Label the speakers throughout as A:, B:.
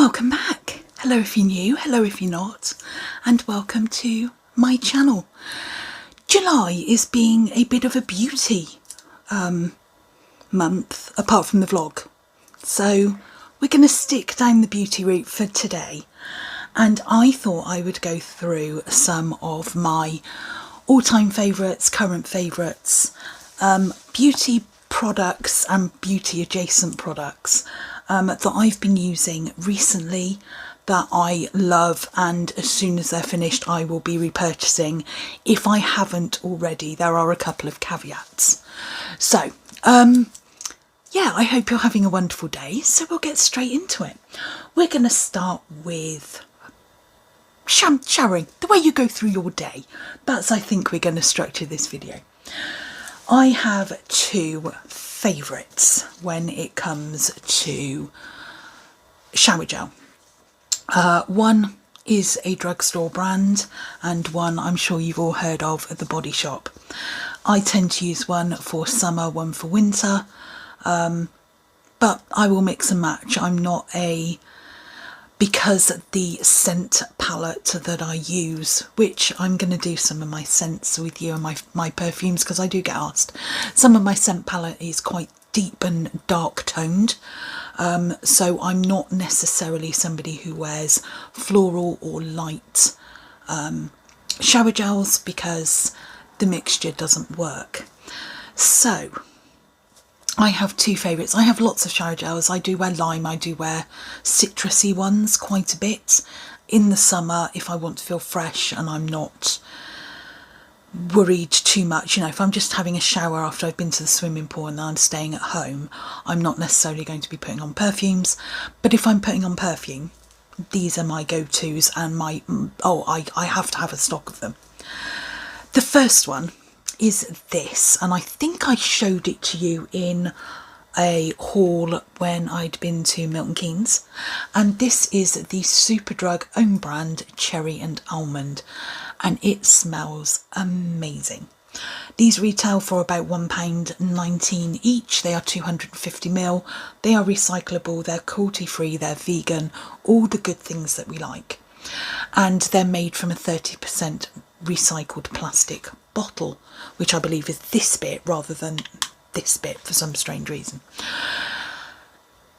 A: Welcome back. Hello if you're new, hello if you're not, and welcome to my channel. July is being a bit of a beauty month, apart from the vlog. So we're going to stick down the beauty route for today. And I thought I would go through some of my all-time favourites, current favourites, beauty products and beauty adjacent products that I've been using recently that I love, and as soon as they're finished I will be repurchasing if I haven't already. There are a couple of caveats. So yeah, I hope you're having a wonderful day, so we'll get straight into it. We're going to start with showering, the way you go through your day. That's, I think, we're going to structure this video. I have two favourites when it comes to shower gel. One is a drugstore brand and one I'm sure you've all heard of at the Body Shop. I tend to use one for summer, one for winter, but I will mix and match. I'm not because the scent palette that I use, which I'm going to do some of my scents with you and my perfumes because I do get asked. Some of my scent palette is quite deep and dark toned, so I'm not necessarily somebody who wears floral or light shower gels because the mixture doesn't work. So I have two favourites. I have lots of shower gels. I do wear lime, I do wear citrusy ones quite a bit in the summer if I want to feel fresh and I'm not worried too much. You know, if I'm just having a shower after I've been to the swimming pool and then I'm staying at home, I'm not necessarily going to be putting on perfumes. But if I'm putting on perfume, these are my go-tos and I have to have a stock of them. The first one is this, and I think I showed it to you in a haul when I'd been to Milton Keynes, and this is the Superdrug own brand Cherry and Almond, and it smells amazing. These retail for about £1.19 each. They are 250ml, they are recyclable, they're cruelty free, they're vegan, all the good things that we like, and they're made from a 30% recycled plastic bottle, which I believe is this bit rather than this bit for some strange reason.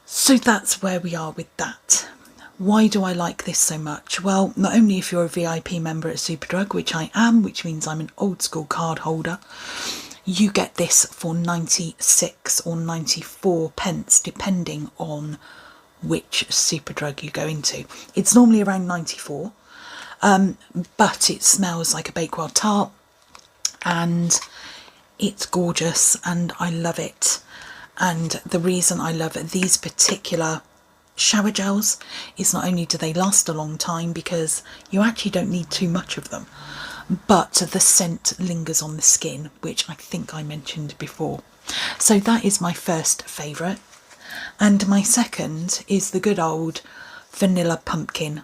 A: So that's where we are with that. Why do I like this so much? Well, not only if you're a VIP member at Superdrug, which I am, which means I'm an old school card holder, you get this for 96 or 94 pence depending on which Superdrug you go into. It's normally around 94, but it smells like a Bakewell tart and it's gorgeous and I love it. And the reason I love these particular shower gels is not only do they last a long time because you actually don't need too much of them, but the scent lingers on the skin, which I think I mentioned before. So that is my first favourite, and my second is the good old Vanilla Pumpkin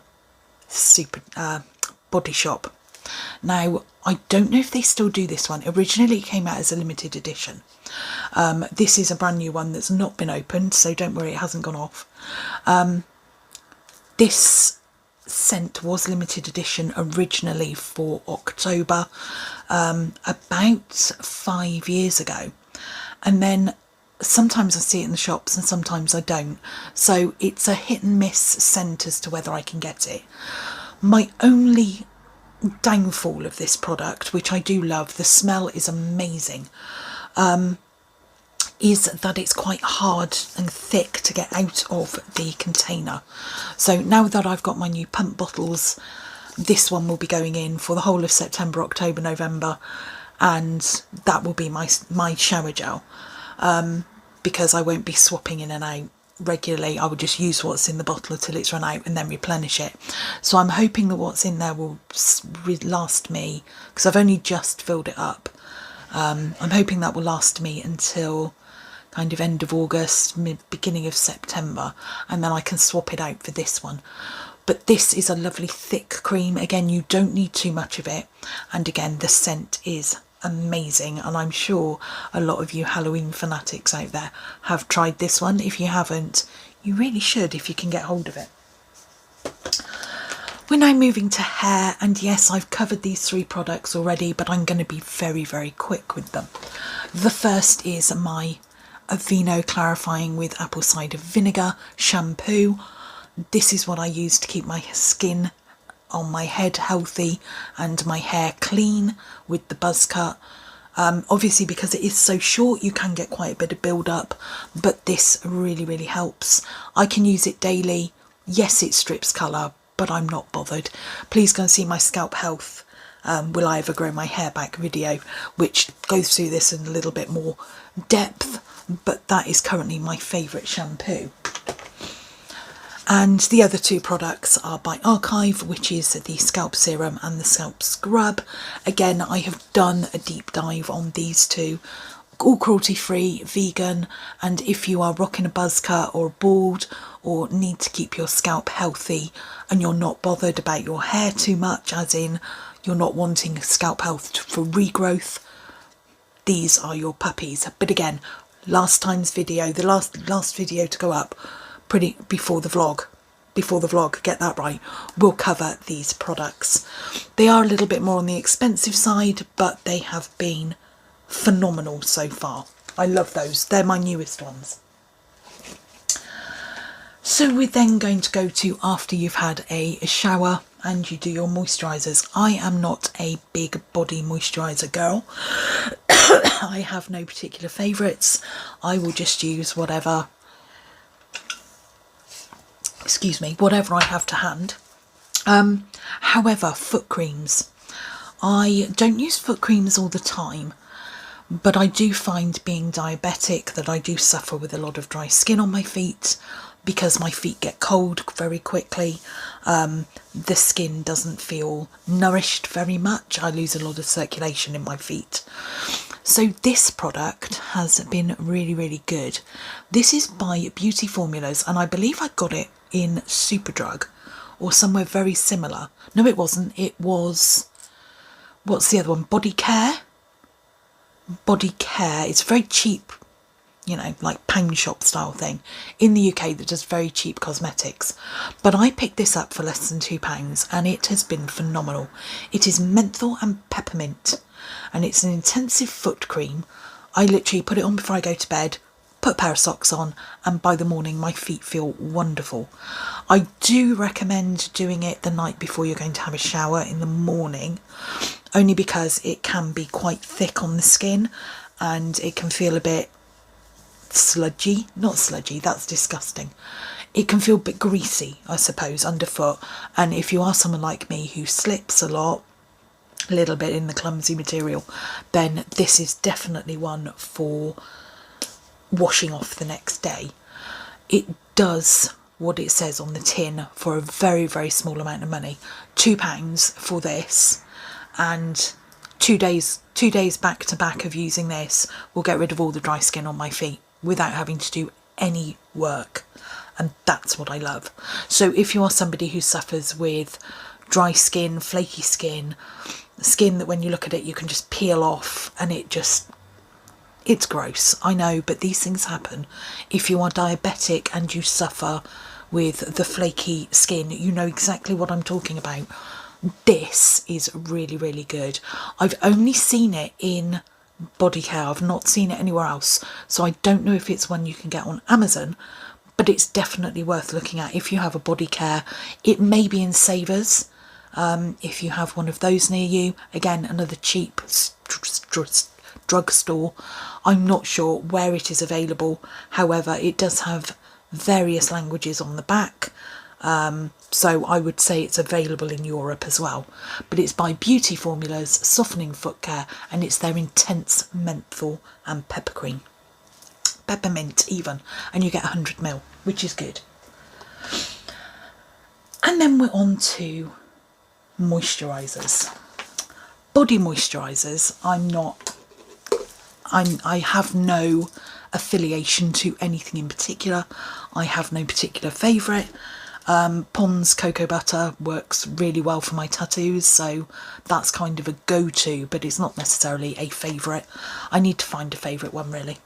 A: Body Shop. Now, I don't know if they still do this one. Originally it came out as a limited edition. This is a brand new one that's not been opened, so don't worry, it hasn't gone off. This scent was limited edition originally for October, about 5 years ago, and then sometimes I see it in the shops and sometimes I don't, so it's a hit and miss scent as to whether I can get it. My only downfall of this product, which I do love, the smell is amazing, is that it's quite hard and thick to get out of the container. So now that I've got my new pump bottles, this one will be going in for the whole of September, October, November, and that will be my shower gel, because I won't be swapping in and out regularly. I will just use what's in the bottle until it's run out and then replenish it. So I'm hoping that what's in there will last me, because I've only just filled it up. I'm hoping that will last me until kind of end of August, beginning of September, and then I can swap it out for this one. But this is a lovely thick cream. Again, you don't need too much of it, and again the scent is amazing, and I'm sure a lot of you Halloween fanatics out there have tried this one. If you haven't, you really should if you can get hold of it. We're now moving to hair, and yes, I've covered these 3 products already, but I'm going to be very, very quick with them. The first is my Aveeno Clarifying with Apple Cider Vinegar shampoo. This is what I use to keep my skin on my head healthy and my hair clean with the buzz cut. Obviously, because it is so short, you can get quite a bit of build up, but this really, really helps. I can use it daily. Yes, it strips colour, but I'm not bothered. Please go and see my Scalp Health Will I Ever Grow My Hair Back video, which goes through this in a little bit more depth, but that is currently my favourite shampoo. And the other 2 products are by Archive, which is the Scalp Serum and the Scalp Scrub. Again, I have done a deep dive on these 2. All cruelty-free, vegan, and if you are rocking a buzz cut or bald or need to keep your scalp healthy and you're not bothered about your hair too much, as in you're not wanting scalp health for regrowth, these are your puppies. But again, last time's video, the last video to go up, before the vlog, get that right, will cover these products. They are a little bit more on the expensive side, but they have been phenomenal so far. I love those. They're my newest ones. So we're then going to go to after you've had a shower and you do your moisturisers. I am not a big body moisturiser girl. I have no particular favourites. I will just use whatever, excuse me, whatever I have to hand. However, foot creams. I don't use foot creams all the time, but I do find, being diabetic, that I do suffer with a lot of dry skin on my feet because my feet get cold very quickly. The skin doesn't feel nourished very much. I lose a lot of circulation in my feet. So this product has been really, really good. This is by Beauty Formulas, and I believe I got it in Superdrug or somewhere very similar. No, it wasn't. It was, what's the other one? Body Care. Body Care. It's very cheap, you know, like pound shop style thing in the UK that does very cheap cosmetics. But I picked this up for less than £2 and it has been phenomenal. It is menthol and peppermint and it's an intensive foot cream. I literally put it on before I go to bed, put a pair of socks on, and by the morning my feet feel wonderful. I do recommend doing it the night before you're going to have a shower in the morning, only because it can be quite thick on the skin and it can feel a bit sludgy. Not sludgy, that's disgusting. It can feel a bit greasy, I suppose, underfoot. And if you are someone like me who slips a lot, a little bit in the clumsy material, then this is definitely one for washing off the next day. It does what it says on the tin for a very, very small amount of money. £2 for this, and 2 days back to back of using this will get rid of all the dry skin on my feet without having to do any work, and that's what I love. So if you are somebody who suffers with dry skin, flaky skin, skin that when you look at it you can just peel off and it's gross, I know, but these things happen. If you are diabetic and you suffer with the flaky skin, you know exactly what I'm talking about. This is really, really good. I've only seen it in Body Care. I've not seen it anywhere else. So I don't know if it's one you can get on Amazon, but it's definitely worth looking at if you have a Body Care. It may be in Savers, if you have one of those near you. Again, another cheap drugstore. I'm not sure where it is available. However, it does have various languages on the back. So I would say it's available in Europe as well. But it's by Beauty Formulas Softening Foot Care, and it's their intense menthol and pepper cream. Peppermint even. And you get 100ml, which is good. And then we're on to moisturisers. Body moisturisers, I have no affiliation to anything in particular. I have no particular favourite. Pond's Cocoa Butter works really well for my tattoos, so that's kind of a go-to, but it's not necessarily a favourite. I need to find a favourite one, really.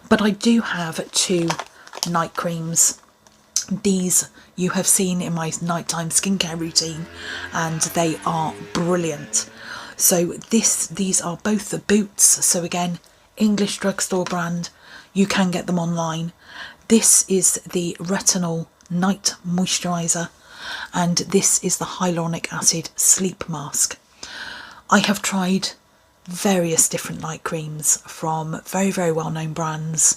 A: But I do have 2 night creams. These you have seen in my nighttime skincare routine, and they are brilliant. So these are both the Boots. So again, English drugstore brand. You can get them online. This is the Retinol Night Moisturiser, and this is the Hyaluronic Acid Sleep Mask. I have tried various different night creams, from very, very well-known brands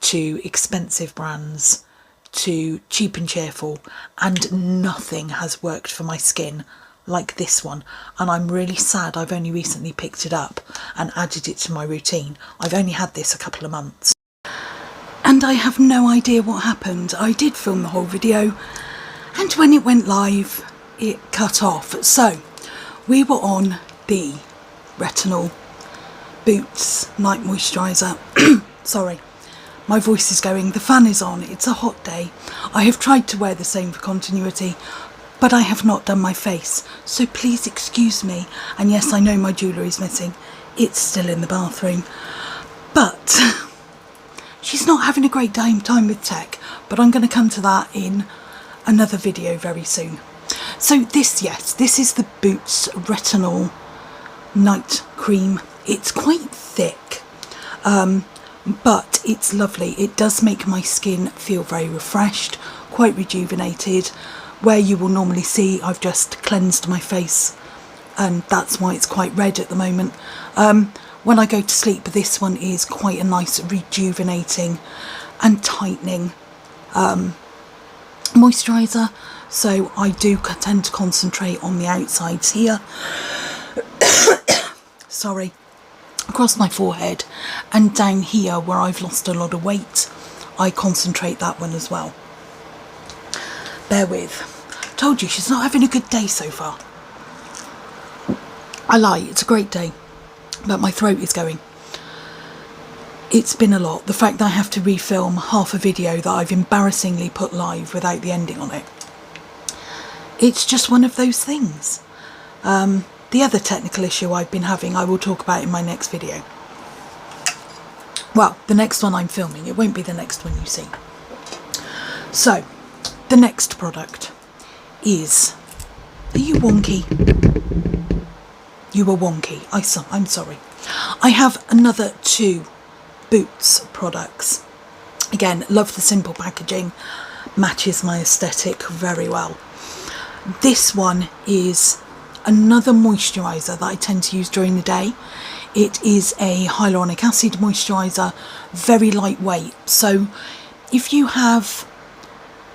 A: to expensive brands to cheap and cheerful, and nothing has worked for my skin like this one. And I'm really sad I've only recently picked it up and added it to my routine. I've only had this a couple of months. And I have no idea what happened. I did film the whole video, and when it went live, it cut off. So we were on the Retinol Boots Night Moisturiser. Sorry, my voice is going. The fan is on. It's a hot day. I have tried to wear the same for continuity, but I have not done my face. So please excuse me. And yes, I know my jewellery is missing. It's still in the bathroom. But she's not having a great time with tech. But I'm going to come to that in another video very soon. So this is the Boots Retinol Night Cream. It's quite thick. But it's lovely. It does make my skin feel very refreshed, quite rejuvenated, where you will normally see I've just cleansed my face, and that's why it's quite red at the moment. When I go to sleep, this one is quite a nice rejuvenating and tightening moisturiser. So I do tend to concentrate on the outsides here. Sorry. Across my forehead, and down here where I've lost a lot of weight, I concentrate that one as well. Bear with. Told you she's not having a good day so far. I lie, it's a great day, but my throat is going. It's been a lot. The fact that I have to refilm half a video that I've embarrassingly put live without the ending on it. It's just one of those things. The other technical issue I've been having, I will talk about in my next video. Well, the next one I'm filming. It won't be the next one you see. So, the next product is... Are you wonky? You were wonky. I'm sorry. I have another 2 Boots products. Again, love the simple packaging. Matches my aesthetic very well. This one is another moisturiser that I tend to use during the day. It is a hyaluronic acid moisturiser, very lightweight. So if you have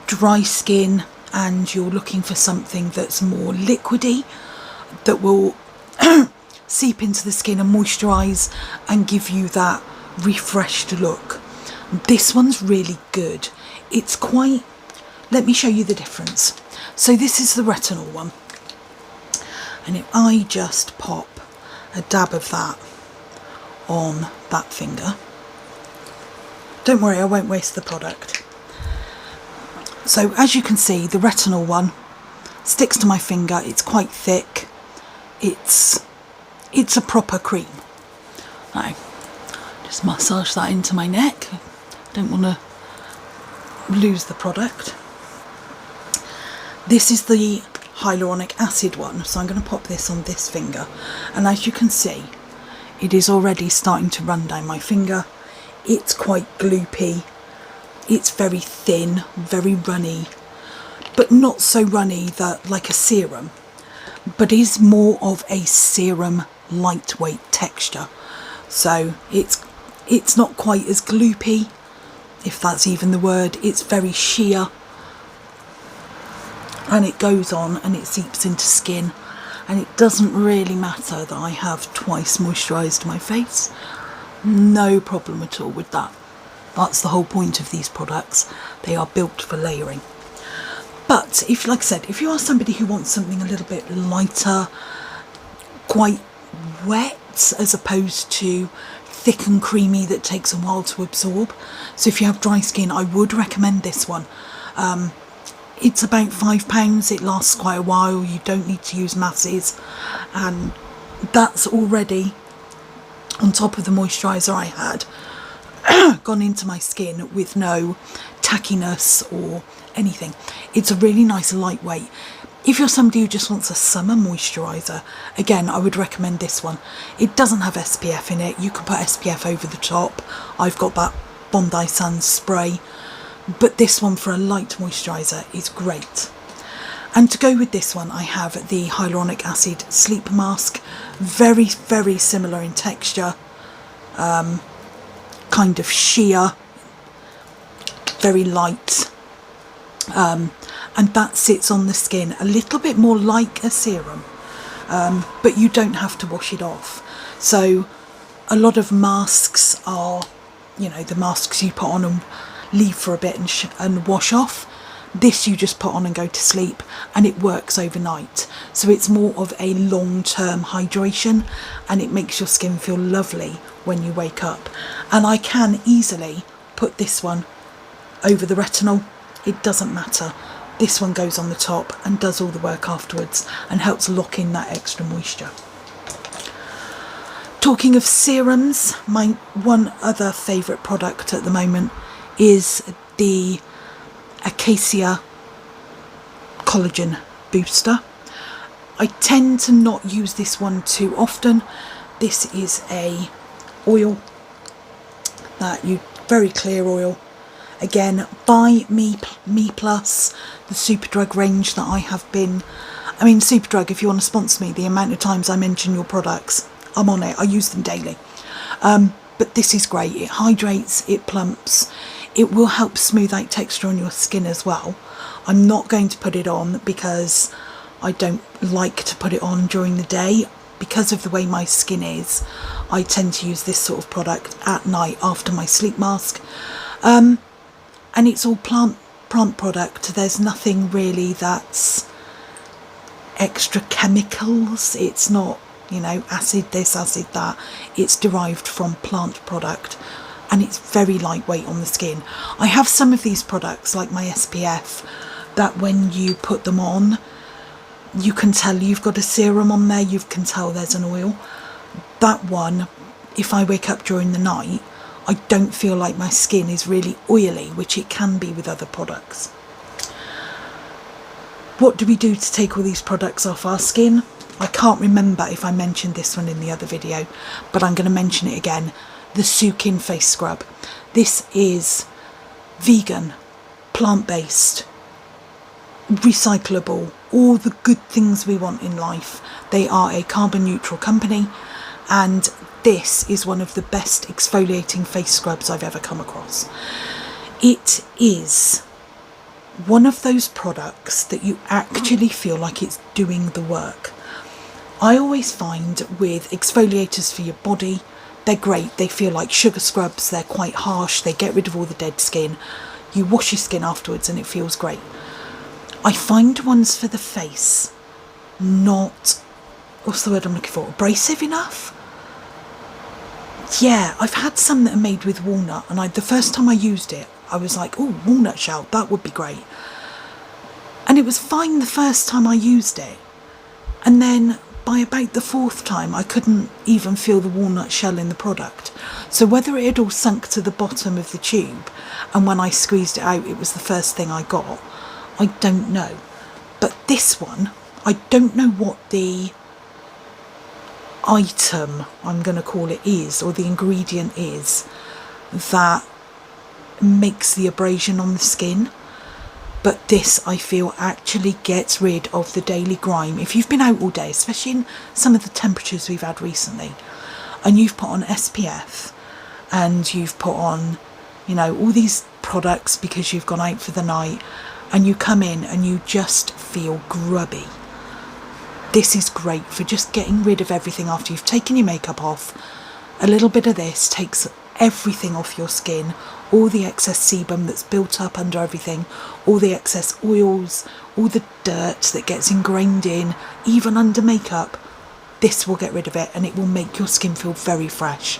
A: dry skin and you're looking for something that's more liquidy, that will seep into the skin and moisturise and give you that refreshed look, this one's really good. It's quite... Let me show you the difference. So this is the Retinol one. And if I just pop a dab of that on that finger, don't worry, I won't waste the product. So as you can see, the Retinol one sticks to my finger. It's quite thick. It's a proper cream. Now, just massage that into my neck. Don't want to lose the product. This is the hyaluronic acid one, so I'm going to pop this on this finger, and as you can see, it is already starting to run down my finger. It's quite gloopy. It's very thin, very runny, but not so runny that like a serum, but is more of a serum lightweight texture. So it's not quite as gloopy, if that's even the word. It's very sheer, and it goes on and it seeps into skin, and it doesn't really matter that I have twice moisturised my face. No problem at all with that. That's the whole point of these products. They are built for layering. But if, like I said, if you are somebody who wants something a little bit lighter, quite wet, as opposed to thick and creamy that takes a while to absorb, so if you have dry skin, I would recommend this one. It's about £5. It lasts quite a while. You don't need to use masses, and that's already on top of the moisturiser I had gone into my skin with no tackiness or anything. It's a really nice lightweight. If you're somebody who just wants a summer moisturiser, again, I would recommend this one. It doesn't have SPF in it. You can put SPF over the top. I've got that Bondi Sun spray, but this one for a light moisturiser is great. And to go with this one, I have the hyaluronic acid sleep mask. Very, very similar in texture, kind of sheer, very light. And that sits on the skin a little bit more like a serum, but you don't have to wash it off. So a lot of masks are, you know, the masks you put on and leave for a bit and wash off. This you just put on and go to sleep, and it works overnight. So it's more of a long-term hydration, and it makes your skin feel lovely when you wake up. And I can easily put this one over the retinol. It doesn't matter. This one goes on the top and does all the work afterwards and helps lock in that extra moisture. Talking of serums, my one other favourite product at the moment is the Acacia Collagen Booster. I tend to not use this one too often. This is a oil that you, very clear oil. Again, by Me Plus, the Superdrug range that I have been... I mean, Superdrug, if you want to sponsor me, the amount of times I mention your products, I'm on it. I use them daily. But this is great. It hydrates, it plumps. It will help smooth out texture on your skin as well. I'm not going to put it on because I don't like to put it on during the day. Because of the way my skin is, I tend to use this sort of product at night after my sleep mask. And it's all plant product. There's nothing really that's extra chemicals. It's not, you know, acid this, acid that. It's derived from plant product, and it's very lightweight on the skin. I have some of these products, like my SPF, that when you put them on, you can tell you've got a serum on there. You can tell there's an oil. That one, if I wake up during the night, I don't feel like my skin is really oily, which it can be with other products. What do we do to take all these products off our skin? I can't remember if I mentioned this one in the other video, but I'm going to mention it again. The Sukin Face Scrub. This is vegan, plant-based, recyclable, all the good things we want in life. They are a carbon neutral company, and this is one of the best exfoliating face scrubs I've ever come across. It is one of those products that you actually feel like it's doing the work. I always find with exfoliators for your body, they're great. They feel like sugar scrubs. They're quite harsh. They get rid of all the dead skin. You wash your skin afterwards and it feels great. I find ones for the face not, what's the word I'm looking for, abrasive enough. Yeah, I've had some that are made with walnut, and the first time I used it, I was like, oh, walnut shell, that would be great. And it was fine the first time I used it. And then by about the fourth time, I couldn't even feel the walnut shell in the product. So whether it had all sunk to the bottom of the tube, and when I squeezed it out, it was the first thing I got, I don't know. But this one, I don't know what the item, I'm going to call it, is, or the ingredient is, that makes the abrasion on the skin. But this, I feel, actually gets rid of the daily grime. If you've been out all day, especially in some of the temperatures we've had recently, and you've put on SPF, and you've put on, you know, all these products because you've gone out for the night, and you come in and you just feel grubby. This is great for just getting rid of everything after you've taken your makeup off. A little bit of this takes everything off your skin, all the excess sebum that's built up under everything, all the excess oils, all the dirt that gets ingrained in, even under makeup. This will get rid of it, and it will make your skin feel very fresh.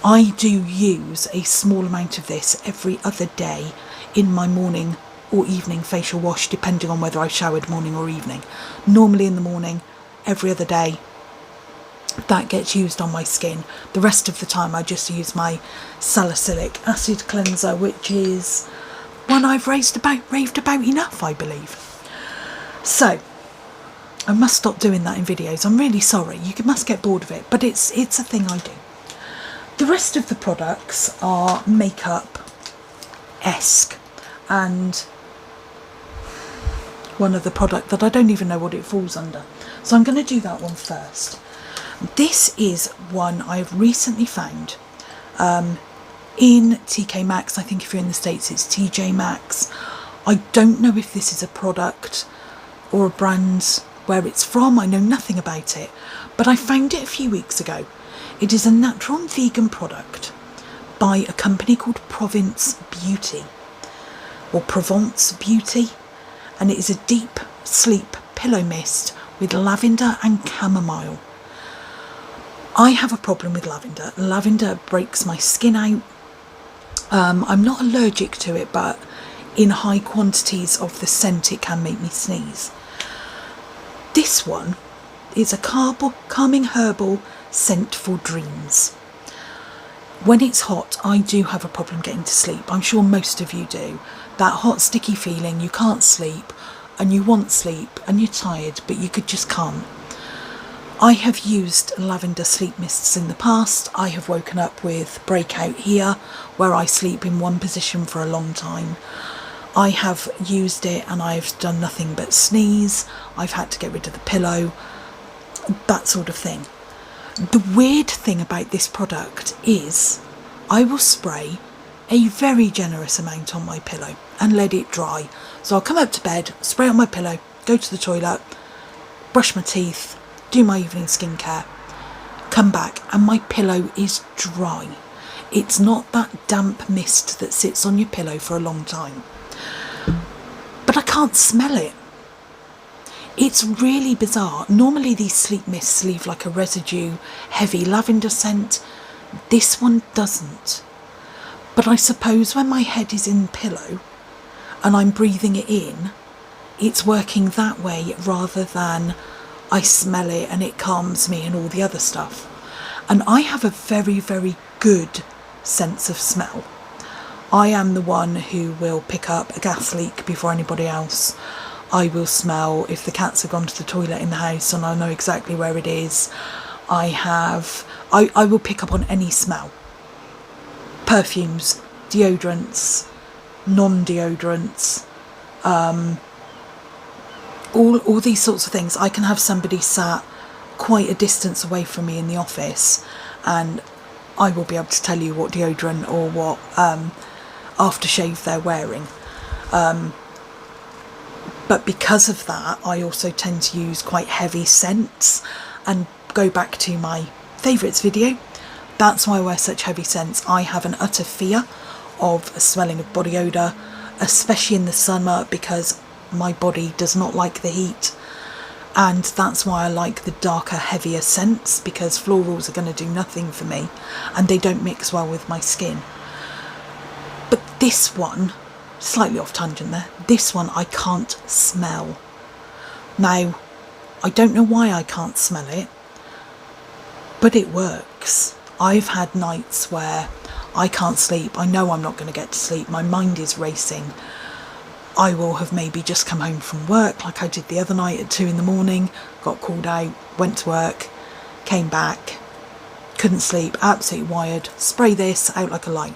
A: I do use a small amount of this every other day in my morning or evening facial wash, depending on whether I showered morning or evening. Normally in the morning, every other day, that gets used on my skin. The rest of the time I just use my salicylic acid cleanser, which is one I've raved about enough, I believe. So I must stop doing that in videos. I'm really sorry. You must get bored of it, but it's a thing I do. The rest of the products are makeup-esque, and one other product that I don't even know what it falls under. So I'm going to do that one first. This is one I've recently found in TK Maxx. I think if you're in the States it's TJ Maxx. I don't know if this is a product or a brand where it's from. I know nothing about it, but I found it a few weeks ago. It is a natural and vegan product by a company called Provence Beauty, or Provence Beauty, and it is a deep sleep pillow mist with lavender and chamomile. I have a problem with lavender. Lavender breaks my skin out. I'm not allergic to it, but in high quantities of the scent it can make me sneeze. This one is a calming herbal scent for dreams. When it's hot, I do have a problem getting to sleep. I'm sure most of you do. That hot, sticky feeling, you can't sleep, and you want sleep, and you're tired, but you just can't. I have used lavender sleep mists in the past. I have woken up with breakout here, where I sleep in one position for a long time. I have used it and I've done nothing but sneeze. I've had to get rid of the pillow, that sort of thing. The weird thing about this product is I will spray a very generous amount on my pillow and let it dry. So I'll come up to bed, spray on my pillow, go to the toilet, brush my teeth, do my evening skincare, come back, and my pillow is dry. It's not that damp mist that sits on your pillow for a long time. But I can't smell it. It's really bizarre. Normally these sleep mists leave like a residue, heavy lavender scent. This one doesn't. But I suppose when my head is in the pillow and I'm breathing it in, it's working that way rather than I smell it and it calms me and all the other stuff. And I have a very, very good sense of smell. I am the one who will pick up a gas leak before anybody else. I will smell if the cats have gone to the toilet in the house and I know exactly where it is. I will pick up on any smell. Perfumes, deodorants, non-deodorants, all these sorts of things. I can have somebody sat quite a distance away from me in the office and I will be able to tell you what deodorant or what aftershave they're wearing. But because of that, I also tend to use quite heavy scents, and go back to my favourites video. That's why I wear such heavy scents. I have an utter fear of smelling of body odour, especially in the summer, because my body does not like the heat. And that's why I like the darker, heavier scents, because florals are going to do nothing for me and they don't mix well with my skin. But this one, slightly off tangent there, this one I can't smell. Now, I don't know why I can't smell it, but it works. I've had nights where I can't sleep. I know I'm not going to get to sleep. My mind is racing. I will have maybe just come home from work, like I did the other night at 2 in the morning, got called out, went to work, came back, couldn't sleep, absolutely wired, spray this out like a light.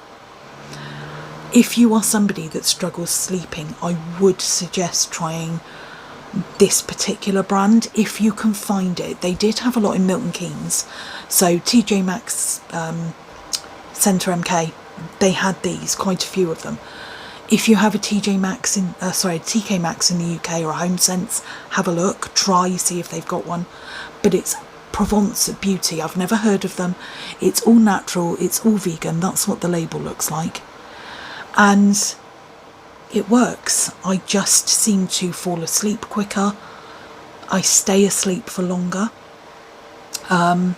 A: If you are somebody that struggles sleeping, I would suggest trying this particular brand if you can find it. They did have a lot in Milton Keynes, so TJ Maxx, Centre MK, they had these, quite a few of them. If you have a TK Maxx in the UK or a HomeSense, have a look, try, see if they've got one. But it's Provence Beauty. I've never heard of them. It's all natural, it's all vegan, that's what the label looks like. And it works. I just seem to fall asleep quicker. I stay asleep for longer. And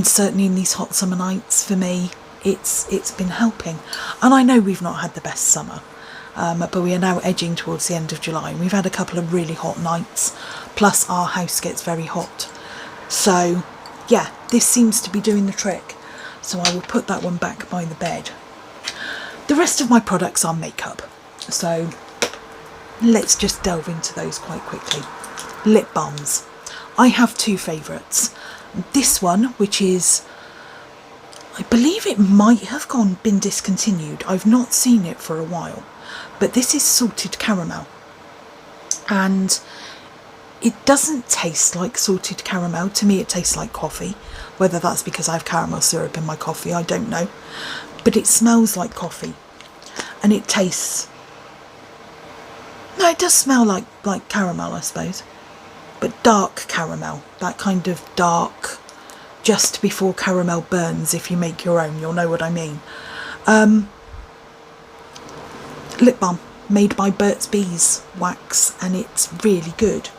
A: certainly in these hot summer nights for me, it's been helping. And I know we've not had the best summer, but we are now edging towards the end of July. We've had a couple of really hot nights, plus our house gets very hot. So yeah, this seems to be doing the trick. So I will put that one back by the bed. The rest of my products are makeup. So let's just delve into those quite quickly. Lip balms. I have two favourites. This one, which is, I believe it might have been discontinued. I've not seen it for a while, but this is salted caramel, and it doesn't taste like salted caramel. To me, it tastes like coffee. Whether that's because I have caramel syrup in my coffee, I don't know, but it smells like coffee, and it tastes, no, it does smell like caramel, I suppose, but dark caramel, that kind of dark, just before caramel burns. If you make your own, you'll know what I mean. Lip balm made by Burt's Bees wax, and it's really good.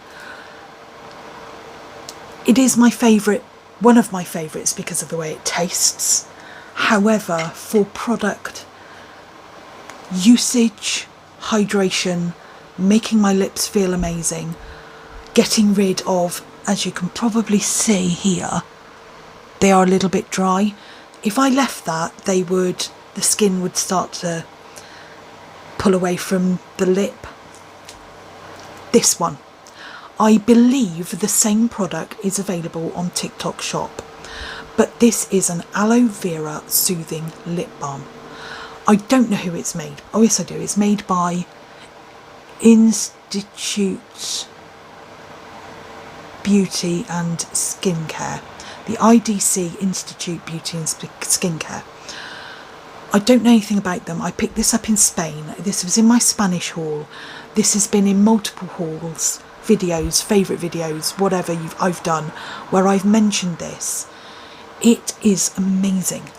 A: It is my favourite, one of my favourites, because of the way it tastes. However, for product usage, hydration, making my lips feel amazing, getting rid of, as you can probably see here, they are a little bit dry. If I left that, the skin would start to pull away from the lip. This one, I believe the same product is available on TikTok shop, but this is an aloe vera soothing lip balm. I don't know who it's made. Oh yes I do. It's made by Institute Beauty and Skincare. The IDC, Institute Beauty and Skincare. I don't know anything about them. I picked this up in Spain. This was in my Spanish haul. This has been in multiple hauls, videos, favourite videos, whatever I've done, where I've mentioned this. It is amazing.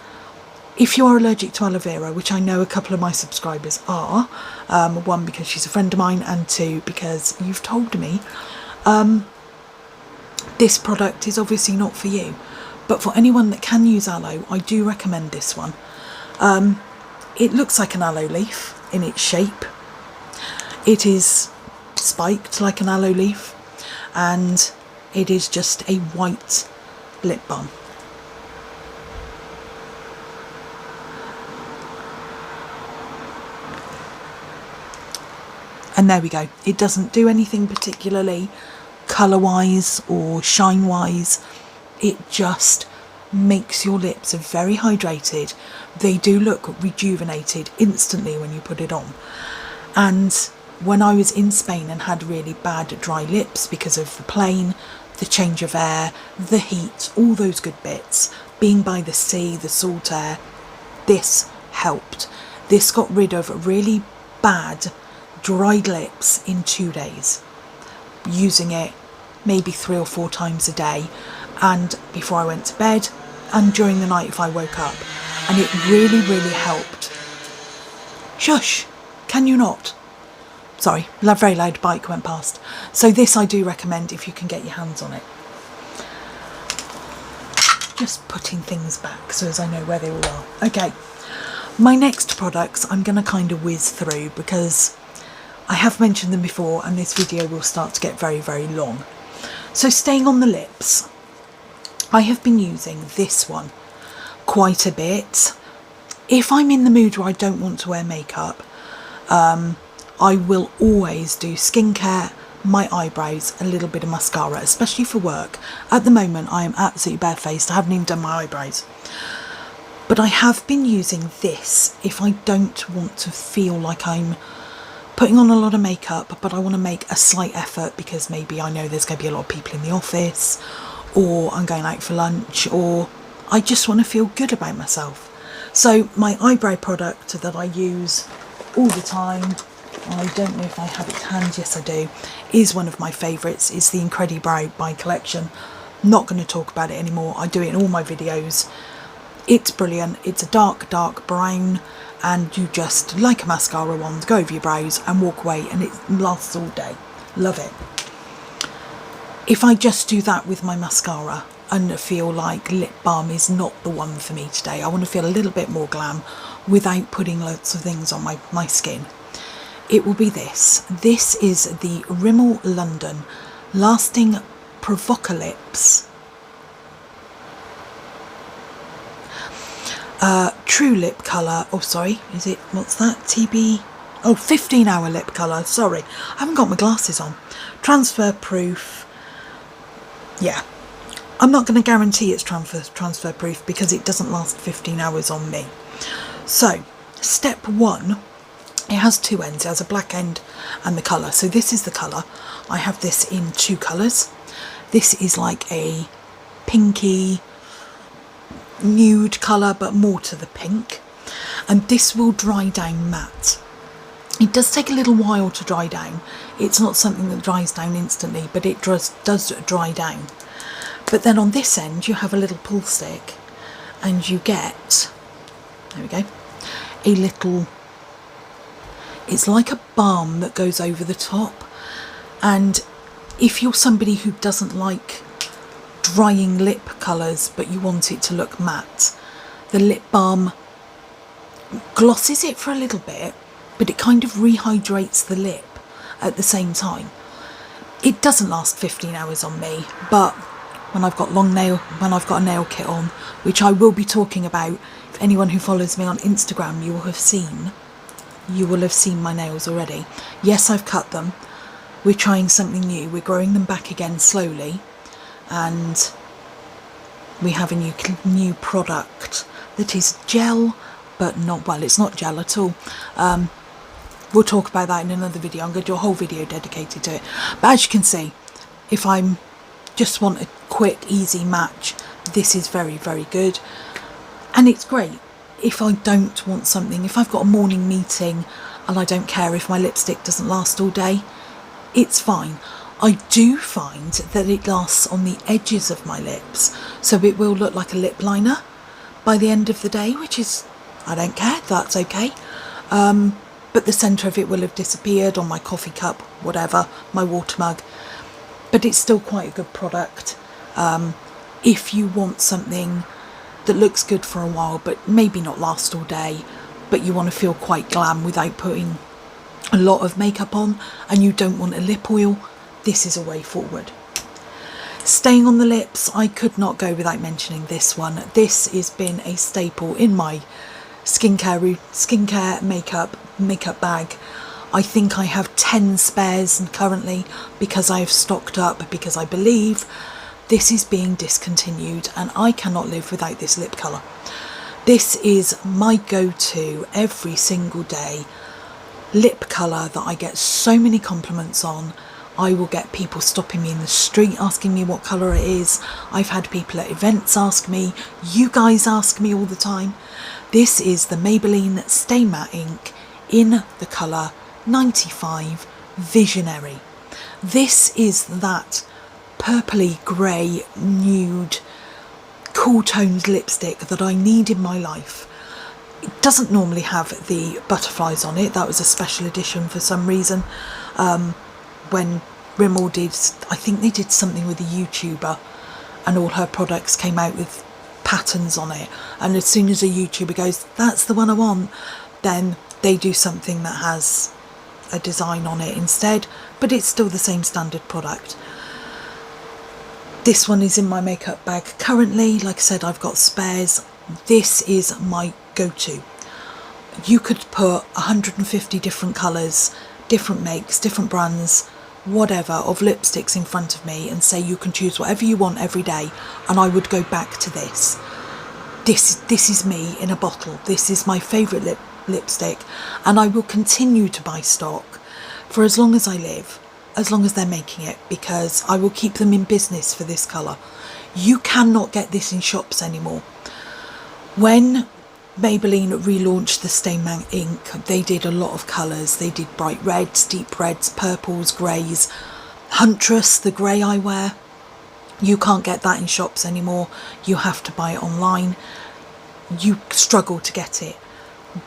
A: If you are allergic to aloe vera, which I know a couple of my subscribers are, one because she's a friend of mine, and two because you've told me, this product is obviously not for you, but for anyone that can use aloe, I do recommend this one. It looks like an aloe leaf in its shape. It is spiked like an aloe leaf, and it is just a white lip balm. And there we go. It doesn't do anything particularly colour wise or shine wise. It just makes your lips very hydrated. They do look rejuvenated instantly when you put it on. And when I was in Spain and had really bad dry lips because of the plane, the change of air, the heat, all those good bits, being by the sea, the salt air, this helped. This got rid of really bad dried lips in 2 days, using it maybe 3 or 4 times a day, and before I went to bed and during the night if I woke up, and it really helped. Shush, can you not? Sorry, a very loud bike went past. So this I do recommend if you can get your hands on it. Just putting things back so as I know where they all are. Okay, my next products I'm going to kind of whiz through because I have mentioned them before and this video will start to get very long. So staying on the lips, I have been using this one quite a bit. If I'm in the mood where I don't want to wear makeup, I will always do skincare, my eyebrows, a little bit of mascara, especially for work. At the moment I am absolutely barefaced. I haven't even done my eyebrows. But I have been using this if I don't want to feel like I'm putting on a lot of makeup, but I want to make a slight effort because maybe I know there's going to be a lot of people in the office, or I'm going out for lunch, or I just want to feel good about myself. So my eyebrow product that I use all the time, I don't know if I have it to hand, yes I do, is one of my favourites, is the Incredibrow by Collection. Not going to talk about it anymore, I do it in all my videos. It's brilliant. It's a dark brown, and you just, like a mascara wand, go over your brows and walk away, and it lasts all day. Love it. If I just do that with my mascara and feel like lip balm is not the one for me today, I want to feel a little bit more glam without putting loads of things on my skin, it will be this. This is the Rimmel London Lasting Provocalips True Lip Colour. Oh sorry, is it, what's that? TB Oh, 15-hour lip colour, sorry. I haven't got my glasses on. Transfer proof. Yeah. I'm not going to guarantee it's transfer proof because it doesn't last 15 hours on me. So, step 1, it has 2 ends. It has a black end and the colour. So this is the colour. I have this in 2 colours. This is like a pinky nude colour, but more to the pink. And this will dry down matte. It does take a little while to dry down. It's not something that dries down instantly, but it does dry down. But then on this end you have a little pull stick and you get, there we go, a little, it's like a balm that goes over the top. And if you're somebody who doesn't like drying lip colours but you want it to look matte, the lip balm glosses it for a little bit, but it kind of rehydrates the lip at the same time. It doesn't last 15 hours on me, but when I've got a nail kit on, which I will be talking about, if anyone who follows me on Instagram, you will have seen my nails already. Yes, I've cut them. We're trying something new. We're growing them back again slowly, and we have a new product that is gel, but not, well, it's not gel at all. We'll talk about that in another video. I'm going to do a whole video dedicated to it. But as you can see, if I'm just want a quick, easy match, this is very, very good. And it's great if I don't want something, if I've got a morning meeting and I don't care if my lipstick doesn't last all day, it's fine. I do find that it lasts on the edges of my lips, so it will look like a lip liner by the end of the day, which is, I don't care, that's okay. But the centre of it will have disappeared on my coffee cup, whatever, my water mug. But it's still quite a good product if you want something that looks good for a while but maybe not last all day, but you want to feel quite glam without putting a lot of makeup on, and you don't want a lip oil, this is a way forward. Staying on the lips, I could not go without mentioning this one. This has been a staple in my skincare makeup bag. I think I have 10 spares currently because I have stocked up, because I believe this is being discontinued and I cannot live without this lip colour. This is my go-to every single day lip colour that I get so many compliments on. I will get people stopping me in the street asking me what colour it is. I've had people at events ask me. You guys ask me all the time. This is the Maybelline Stay Matte Ink in the colour 95 Visionary. This is that purpley grey nude cool toned lipstick that I need in my life. It doesn't normally have the butterflies on it. That was a special edition for some reason. When Rimmel did, I think they did something with a YouTuber and all her products came out with patterns on it, and as soon as a YouTuber goes, that's the one I want, then they do something that has a design on it instead, but it's still the same standard product. This one is in my makeup bag currently. Like I said, I've got spares. This is my go-to. You could put 150 different colours, different makes, different brands, whatever, of lipsticks in front of me and say you can choose whatever you want every day, and I would go back to this. This is me in a bottle. This is my favourite lipstick, and I will continue to buy stock for as long as I live, as long as they're making it, because I will keep them in business for this colour. You cannot get this in shops anymore. When Maybelline relaunched the Stay Matte Ink, they did a lot of colours. They did bright reds, deep reds, purples, greys. Huntress, the grey I wear, you can't get that in shops anymore. You have to buy it online. You struggle to get it.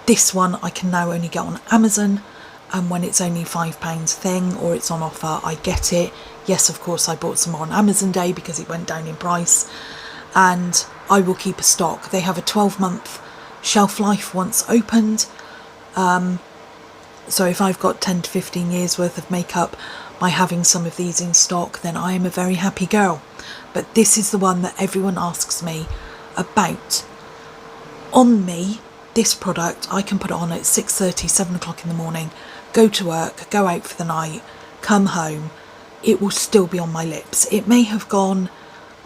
A: This one I can now only get on Amazon, and when it's only £5 thing or it's on offer, I get it. Yes, of course, I bought some more on Amazon Day because it went down in price, and I will keep a stock. They have a 12-month shelf life once opened, so if I've got 10 to 15 years worth of makeup by having some of these in stock, then I am a very happy girl. But this is the one that everyone asks me about. On me, this product, I can put it on at 6:30, 7 o'clock in the morning, go to work, go out for the night, come home, it will still be on my lips. It may have gone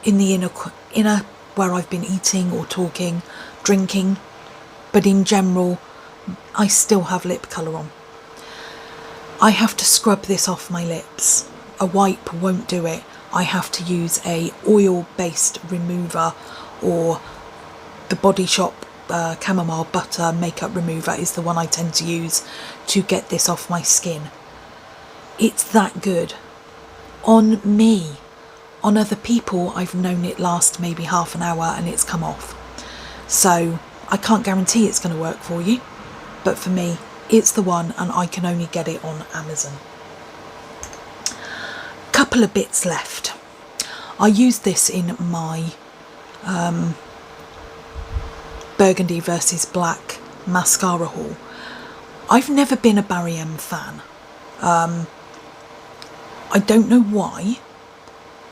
A: in the inner where I've been eating or talking, drinking, but in general, I still have lip colour on. I have to scrub this off my lips. A wipe won't do it. I have to use a oil-based remover, or the Body Shop chamomile butter makeup remover is the one I tend to use to get this off my skin. It's that good. On me. On other people, I've known it last maybe half an hour and it's come off. So I can't guarantee it's going to work for you, but for me, it's the one, and I can only get it on Amazon. Couple of bits left. I used this in my burgundy versus black mascara haul. I've never been a Barry M fan. I don't know why,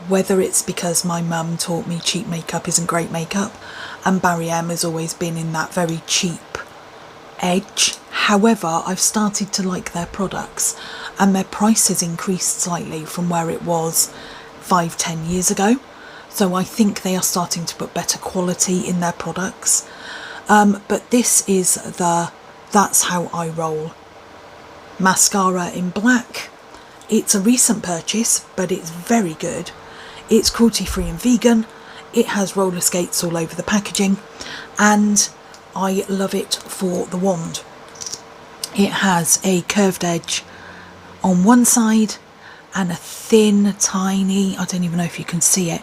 A: whether it's because my mum taught me cheap makeup isn't great makeup, and Barry M has always been in that very cheap edge. However, I've started to like their products, and their price has increased slightly from where it was 5-10 years ago. So I think they are starting to put better quality in their products. But this is the That's How I Roll mascara in black. It's a recent purchase, but it's very good. It's cruelty-free and vegan. It has roller skates all over the packaging, and I love it for the wand. It has a curved edge on one side and a thin, tiny, I don't even know if you can see it,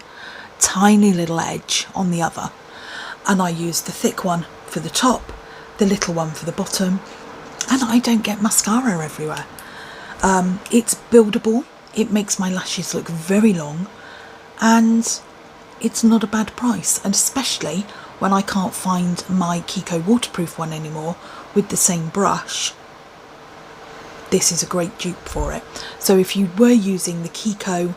A: tiny little edge on the other. And I use the thick one for the top, the little one for the bottom, and I don't get mascara everywhere. It's buildable, it makes my lashes look very long, and it's not a bad price, and especially when I can't find my Kiko waterproof one anymore with the same brush. This is a great dupe for it. So if you were using the Kiko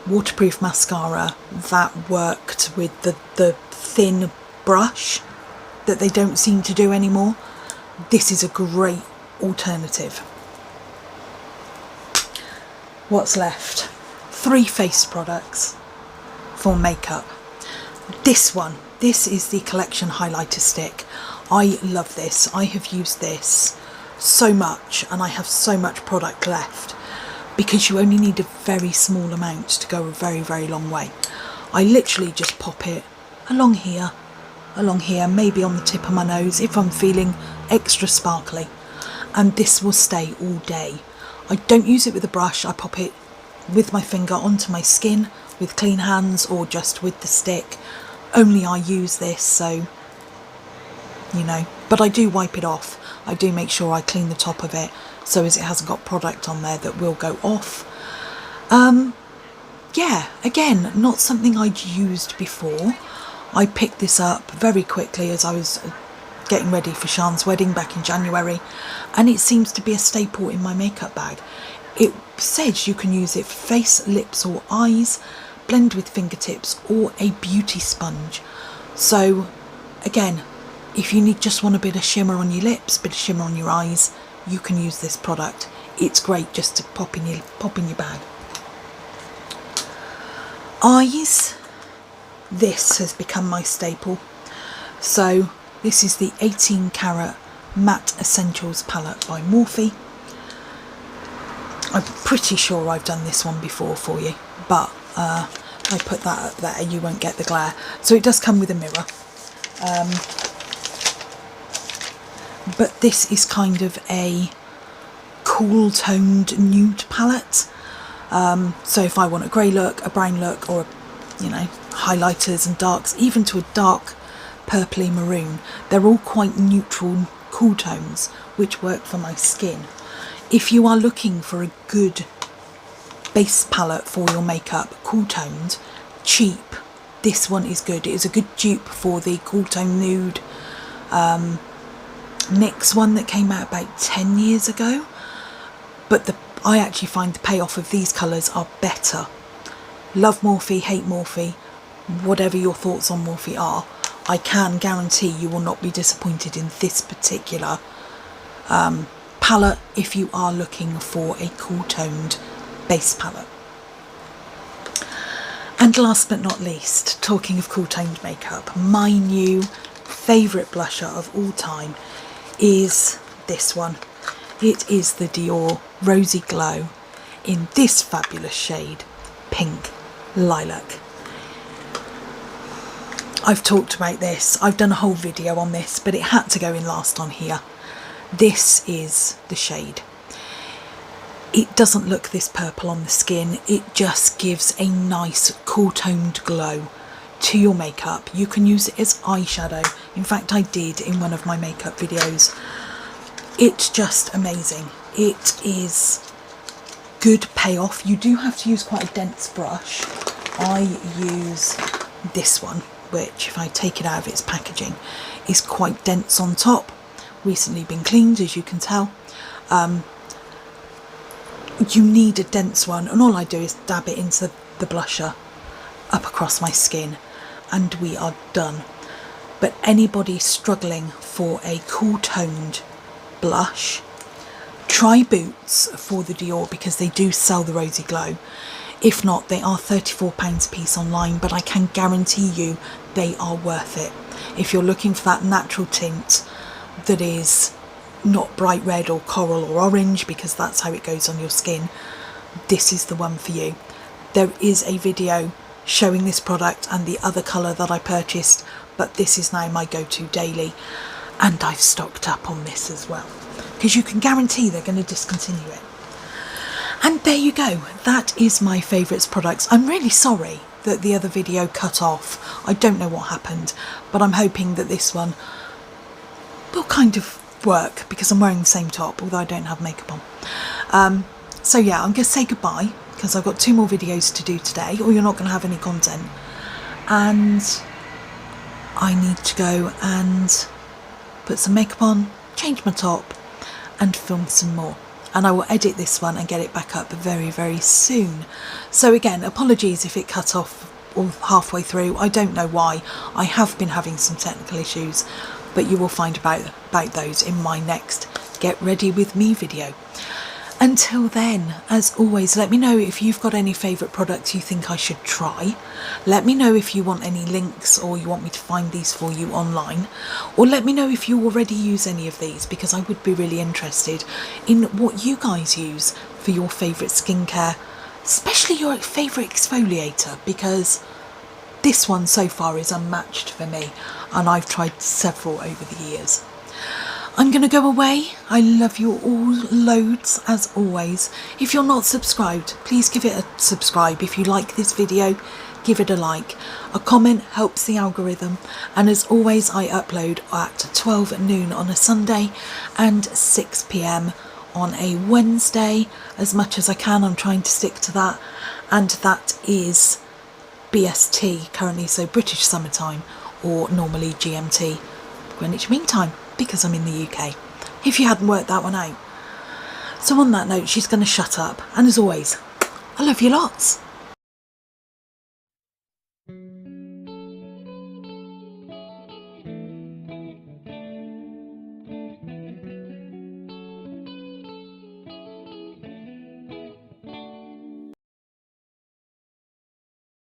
A: waterproof mascara that worked with the thin brush that they don't seem to do anymore, this is a great alternative. What's left? 3 face products for makeup. This one, this is the Collection Highlighter Stick. I love this. I have used this so much, and I have so much product left because you only need a very small amount to go a very, very long way. I literally just pop it along here, maybe on the tip of my nose if I'm feeling extra sparkly, and this will stay all day. I don't use it with a brush. I pop it with my finger onto my skin with clean hands, or just with the stick. Only I use this, so you know, but I do wipe it off. I do make sure I clean the top of it so as it hasn't got product on there that will go off. Yeah, again, not something I'd used before. I picked this up very quickly as I was getting ready for Sean's wedding back in January, and it seems to be a staple in my makeup bag. It says you can use it for face, lips or eyes, blend with fingertips, or a beauty sponge. So again, if you just want a bit of shimmer on your lips, bit of shimmer on your eyes, you can use this product. It's great just to pop in your bag. Eyes, this has become my staple. So this is the 18 Karat Matte Essentials palette by Morphe. I'm pretty sure I've done this one before for you, but if I put that up there you won't get the glare. So it does come with a mirror. But this is kind of a cool toned nude palette. So if I want a grey look, a brown look, or you know, highlighters and darks, even to a dark purpley maroon, they're all quite neutral, cool tones which work for my skin. If you are looking for a good base palette for your makeup, cool toned, cheap, this one is good. It is a good dupe for the cool tone nude NYX one that came out about 10 years ago, but I actually find the payoff of these colours are better. Love Morphe, hate Morphe, whatever your thoughts on Morphe are, I can guarantee you will not be disappointed in this particular palette if you are looking for a cool toned base palette. And last but not least, talking of cool toned makeup, my new favourite blusher of all time is this one. It is the Dior Rosy Glow in this fabulous shade, Pink Lilac. I've talked about this, I've done a whole video on this, but it had to go in last on here. This is the shade. It doesn't look this purple on the skin, it just gives a nice cool toned glow to your makeup. You can use it as eyeshadow. In fact, I did in one of my makeup videos. It's just amazing. It is good payoff. You do have to use quite a dense brush. I use this one, which if I take it out of its packaging is quite dense on top. Recently been cleaned, as you can tell. You need a dense one, and all I do is dab it into the blusher up across my skin and we are done. But anybody struggling for a cool toned blush, try Boots for the Dior, because they do sell the Rosy Glow. If not, they are £34 a piece online, but I can guarantee you they are worth it. If you're looking for that natural tint that is not bright red or coral or orange, because that's how it goes on your skin, this is the one for you. There is a video showing this product and the other colour that I purchased, but this is now my go-to daily, and I've stocked up on this as well, because you can guarantee they're going to discontinue it. And there you go, that is my favourites products. I'm really sorry that the other video cut off. I don't know what happened, but I'm hoping that this one will kind of work, because I'm wearing the same top, although I don't have makeup on. So yeah, I'm going to say goodbye, because I've got 2 more videos to do today, or you're not going to have any content. And I need to go and put some makeup on, change my top, and film some more. And I will edit this one and get it back up very, very soon. So again, apologies if it cut off all halfway through. I don't know why. I have been having some technical issues, but you will find about those in my next Get Ready With Me video. Until then, as always, let me know if you've got any favourite products you think I should try. Let me know if you want any links, or you want me to find these for you online. Or let me know if you already use any of these, because I would be really interested in what you guys use for your favourite skincare, especially your favourite exfoliator, because this one so far is unmatched for me, and I've tried several over the years. I'm going to go away. I love you all loads, as always. If you're not subscribed, please give it a subscribe. If you like this video, give it a like. A comment helps the algorithm. And as always, I upload at 12 noon on a Sunday and 6 PM on a Wednesday. As much as I can, I'm trying to stick to that. And that is BST currently, so British Summertime, or normally GMT, Greenwich Mean Time, because I'm in the UK, if you hadn't worked that one out. So on that note, she's going to shut up, and as always, I love you lots.